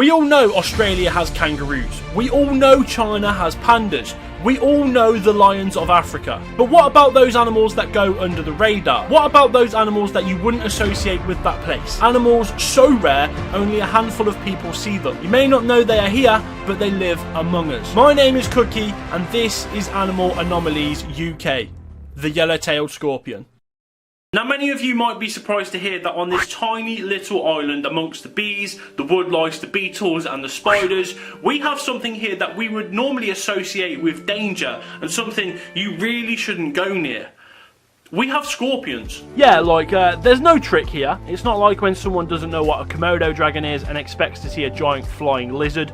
We all know Australia has kangaroos. We all know China has pandas. We all know the lions of Africa. But what about those animals that go under the radar? What about those animals that you wouldn't associate with that place? Animals so rare, only a handful of people see them. You may not know they are here, but they live among us. My name is Cookie, and this is Animal Anomalies UK, the yellow-tailed scorpion. Now, many of you might be surprised to hear that on this tiny little island amongst the bees, the woodlice, the beetles and the spiders, we have something here that we would normally associate with danger and something you really shouldn't go near. We have scorpions. Yeah, there's no trick here. It's not like when someone doesn't know what a Komodo dragon is and expects to see a giant flying lizard.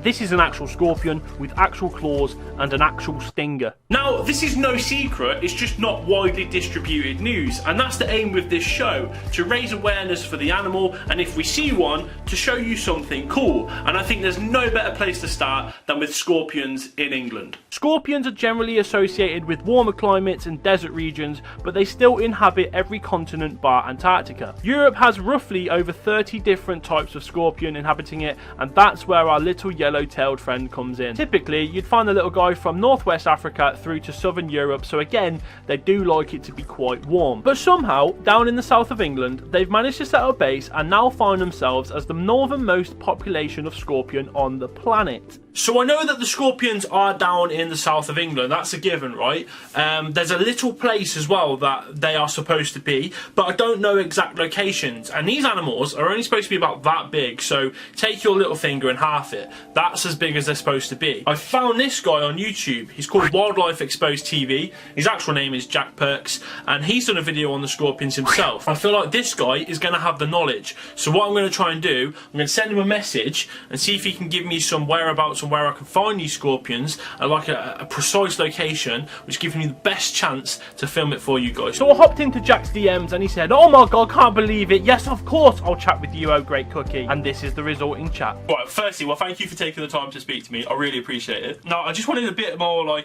This is an actual scorpion with actual claws and an actual stinger. Now, this is no secret, it's just not widely distributed news, and that's the aim with this show, to raise awareness for the animal, and if we see one, to show you something cool. And I think there's no better place to start than with scorpions in England. Scorpions are generally associated with warmer climates and desert regions, but they still inhabit every continent bar Antarctica. Europe has roughly over 30 different types of scorpion inhabiting it, and that's where our little yellow-tailed friend comes in. Typically, you'd find the little guy from northwest Africa through to southern Europe, so again, they do like it to be quite warm. But somehow, down in the south of England, they've managed to set up base and now find themselves as the northernmost population of scorpion on the planet. So I know that the scorpions are down in the south of England, that's a given, right? There's a little place as well that they are supposed to be, but I don't know exact locations. And these animals are only supposed to be about that big, so take your little finger and half it. That's as big as they're supposed to be. I found this guy on YouTube. He's called Wildlife Exposed TV. His actual name is Jack Perks, and he's done a video on the scorpions himself. I feel like this guy is going to have the knowledge. So what I'm going to try and do, I'm going to send him a message and see if he can give me some whereabouts and where I can find these scorpions at like a precise location, which gives me the best chance to film it for you guys. So I hopped into Jack's DMs and he said, "Oh my god, can't believe it. Yes, of course, I'll chat with you, oh great Cookie." And this is the resulting chat. Right, firstly, well, thank you for taking the time to speak to me. I really appreciate it. Now, I just wanted a bit more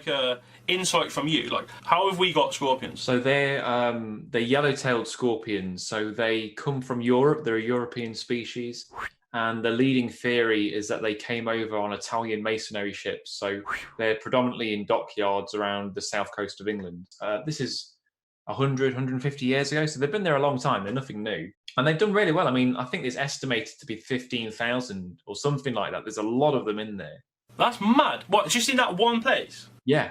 insight from you. Like, how have we got scorpions? So they're yellow-tailed scorpions. So they come from Europe. They're a European species. And the leading theory is that they came over on Italian masonry ships. So they're predominantly in dockyards around the south coast of England. This is 100, 150 years ago. So they've been there a long time. They're nothing new. And they've done really well. I mean, I think it's estimated to be 15,000 or something like that. There's a lot of them in there. That's mad. What, just in that one place? Yeah.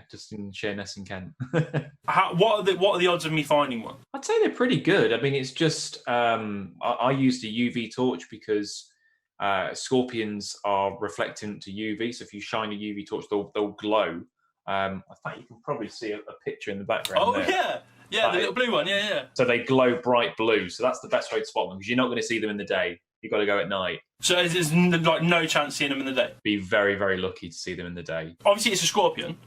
Just in Sheerness in Kent. What are the odds of me finding one? I'd say they're pretty good. I mean, it's just I used a UV torch because scorpions are reflectant to UV. So if you shine a UV torch, they'll glow. I think you can probably see a picture in the background. Oh there. Yeah, the little blue one. Yeah. So they glow bright blue. So that's the best way to spot them because you're not going to see them in the day. You've got to go at night. So there's like no chance seeing them in the day? Be very, very lucky to see them in the day. Obviously, it's a scorpion.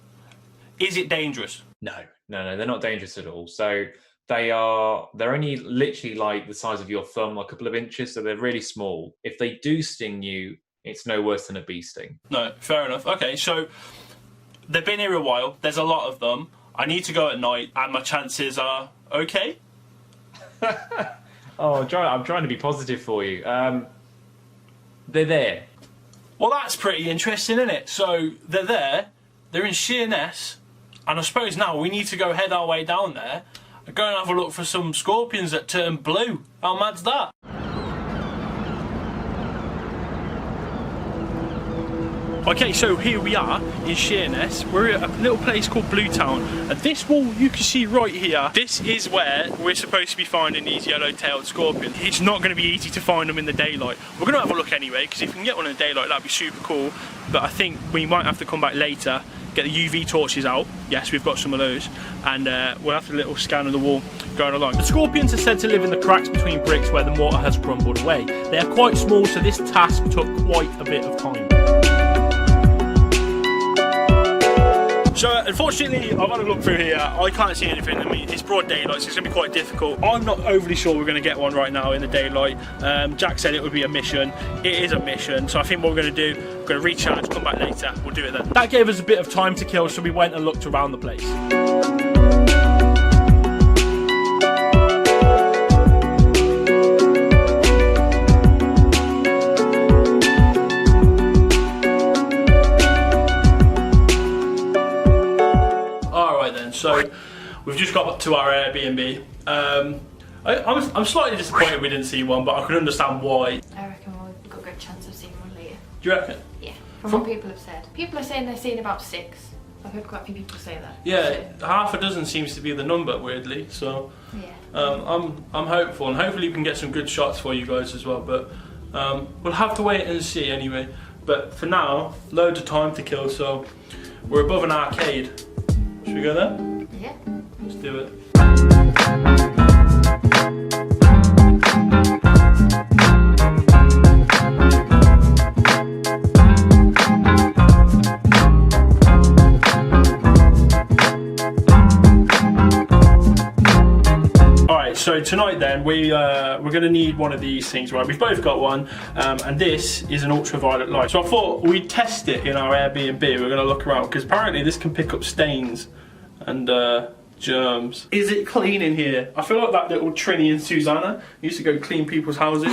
Is it dangerous? No, they're not dangerous at all. So they're only literally like the size of your thumb, like a couple of inches, so they're really small. If they do sting you, it's no worse than a bee sting. No, fair enough. Okay, so they've been here a while, there's a lot of them, I need to go at night, and my chances are okay? Oh, I'm trying to be positive for you. They're there. Well, that's pretty interesting, isn't it? So they're there, they're in Sheerness, and I suppose now we need to go head our way down there and go and have a look for some scorpions that turn blue. How mad's that? Okay, so here we are in Sheerness. We're at a little place called Blue Town, and this wall you can see right here, this is where we're supposed to be finding these yellow-tailed scorpions. It's not going to be easy to find them in the daylight. We're going to have a look anyway, because if we can get one in the daylight, that'd be super cool. But I think we might have to come back later, get the UV torches out. Yes, we've got some of those, and we'll have a little scan of the wall going along. The scorpions are said to live in the cracks between bricks where the mortar has crumbled away. They are quite small, so this task took quite a bit of time. So unfortunately, I've had a look through here, I can't see anything. I mean, it's broad daylight, so it's going to be quite difficult. I'm not overly sure we're going to get one right now in the daylight. Jack said it would be a mission. It is a mission, so I think what we're going to do, we're going to recharge, come back later, we'll do it then. That gave us a bit of time to kill, so we went and looked around the place. So we've just got to our Airbnb. I'm slightly disappointed we didn't see one, but I can understand why. I reckon we've got a good chance of seeing one later. Do you reckon? Yeah, from what people have said. People are saying they're seeing about 6. I've heard quite a few people say that. Yeah, half a dozen seems to be the number, weirdly. So yeah. I'm hopeful, and hopefully we can get some good shots for you guys as well. But we'll have to wait and see anyway. But for now, loads of time to kill, so we're above an arcade. Should we go there? Yeah. Let's do it. So tonight then, we're going to need one of these things, right? We've both got one, and this is an ultraviolet light. So I thought we'd test it in our Airbnb. We're going to look around, because apparently this can pick up stains and germs. Is it clean in here? I feel like that little Trini and Susanna used to go clean people's houses.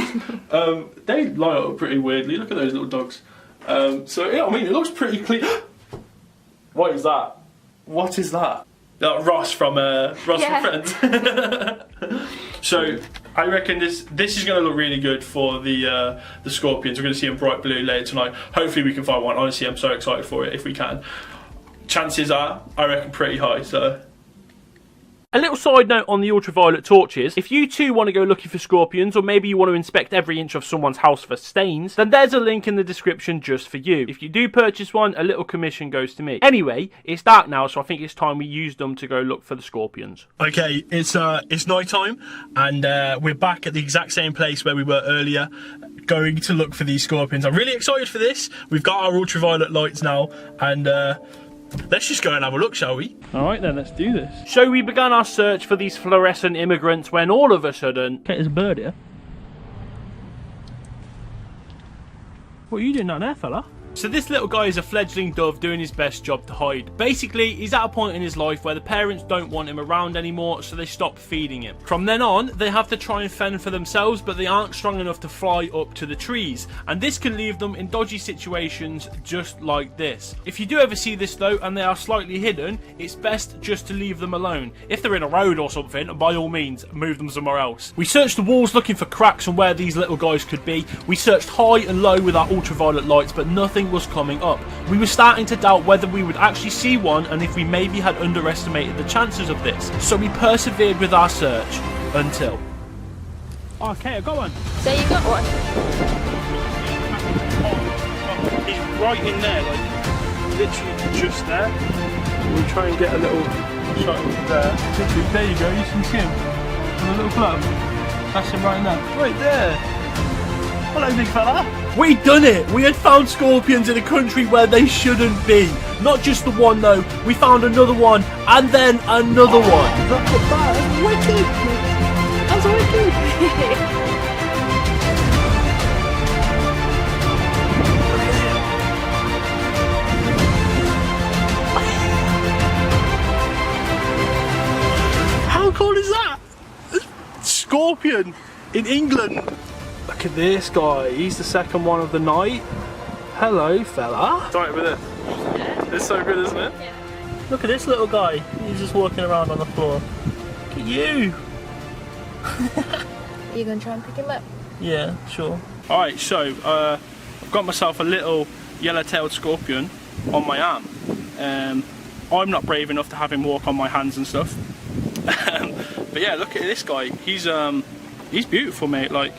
They light up pretty weirdly. Look at those little dogs. So yeah, I mean, it looks pretty clean. What is that? What is that? Ross from Friends. So I reckon this is going to look really good for the scorpions. We're going to see them bright blue later tonight. Hopefully we can find one. Honestly, I'm so excited for it if we can. Chances are, I reckon, pretty high. So. A little side note on the ultraviolet torches, if you too want to go looking for scorpions, or maybe you want to inspect every inch of someone's house for stains, then there's a link in the description just for you. If you do purchase one, a little commission goes to me. Anyway, it's dark now, so I think it's time we use them to go look for the scorpions. Okay, it's night time, and we're back at the exact same place where we were earlier, going to look for these scorpions. I'm really excited for this. We've got our ultraviolet lights now, and let's just go and have a look, shall we? Alright then, let's do this. So we began our search for these fluorescent immigrants when all of a sudden... Okay, there's a bird here. What are you doing down there, fella? So this little guy is a fledgling dove doing his best job to hide. Basically, he's at a point in his life where the parents don't want him around anymore, so they stop feeding him. From then on, they have to try and fend for themselves, but they aren't strong enough to fly up to the trees. And this can leave them in dodgy situations just like this. If you do ever see this though, and they are slightly hidden, it's best just to leave them alone. If they're in a road or something, by all means, move them somewhere else. We searched the walls looking for cracks and where these little guys could be. We searched high and low with our ultraviolet lights, but nothing was coming up. We were starting to doubt whether we would actually see one and if we maybe had underestimated the chances of this. So we persevered with our search until... Okay, I got one. So you got one? He's right in there, like literally just there. We'll try and get a little shot of there. Literally, there you go, you can see him. With a little club. That's him right now. Right there. Hello, big fella. We done it! We had found scorpions in a country where they shouldn't be. Not just the one though, we found another one, and then another one. That's wicked! That's wicked! How cool is that? Scorpion in England. Look at this guy, he's the second one of the night. Hello, fella. Starting with it. Yeah. It's so good, isn't it? Yeah. Look at this little guy. He's just walking around on the floor. Look at you. Are you going to try and pick him up? Yeah, sure. Alright, so I've got myself a little yellow-tailed scorpion on my arm. I'm not brave enough to have him walk on my hands and stuff. But yeah, look at this guy. He's beautiful, mate. Like,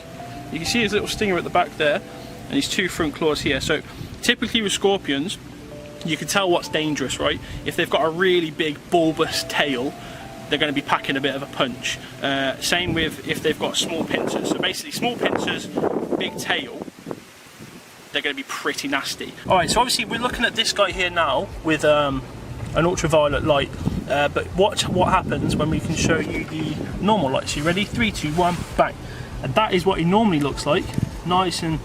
you can see his little stinger at the back there, and his 2 front claws here. So typically with scorpions, you can tell what's dangerous, right? If they've got a really big bulbous tail, they're going to be packing a bit of a punch. Same with if they've got small pincers. So basically small pincers, big tail, they're going to be pretty nasty. Alright, so obviously we're looking at this guy here now with an ultraviolet light. But watch what happens when we can show you the normal light. So you ready? 3, 2, 1, bang. And that is what he normally looks like. Nice and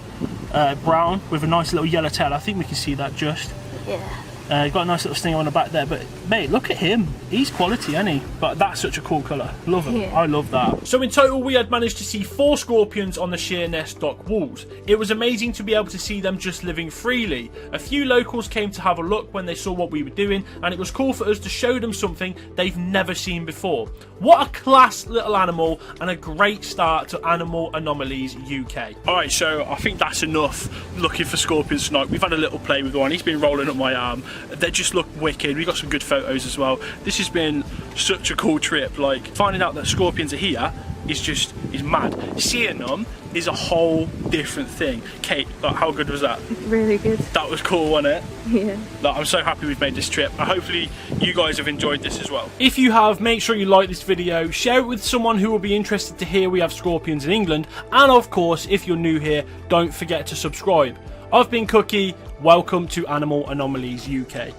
brown with a nice little yellow tail. I think we can see that just. Yeah. Got a nice little stinger on the back there, but mate, look at him. He's quality, isn't he? But that's such a cool colour. Love him. Yeah. I love that. So in total, we had managed to see 4 scorpions on the Sheerness dock walls. It was amazing to be able to see them just living freely. A few locals came to have a look when they saw what we were doing, and it was cool for us to show them something they've never seen before. What a class little animal, and a great start to Animal Anomalies UK. Alright, so I think that's enough looking for scorpions tonight. We've had a little play with one. He's been rolling up my arm. They just look wicked. We got some good photos as well. This has been such a cool trip. Like, finding out that scorpions are here is mad. Seeing them is a whole different thing. Kate, like, how good was that? Really good. That was cool, wasn't it? Yeah. Like, I'm so happy we've made this trip. Hopefully you guys have enjoyed this as well. If you have, make sure you like this video, share it with someone who will be interested to hear we have scorpions in England, and of course, if you're new here, don't forget to subscribe. I've been Cookie. Welcome to Animal Anomalies UK.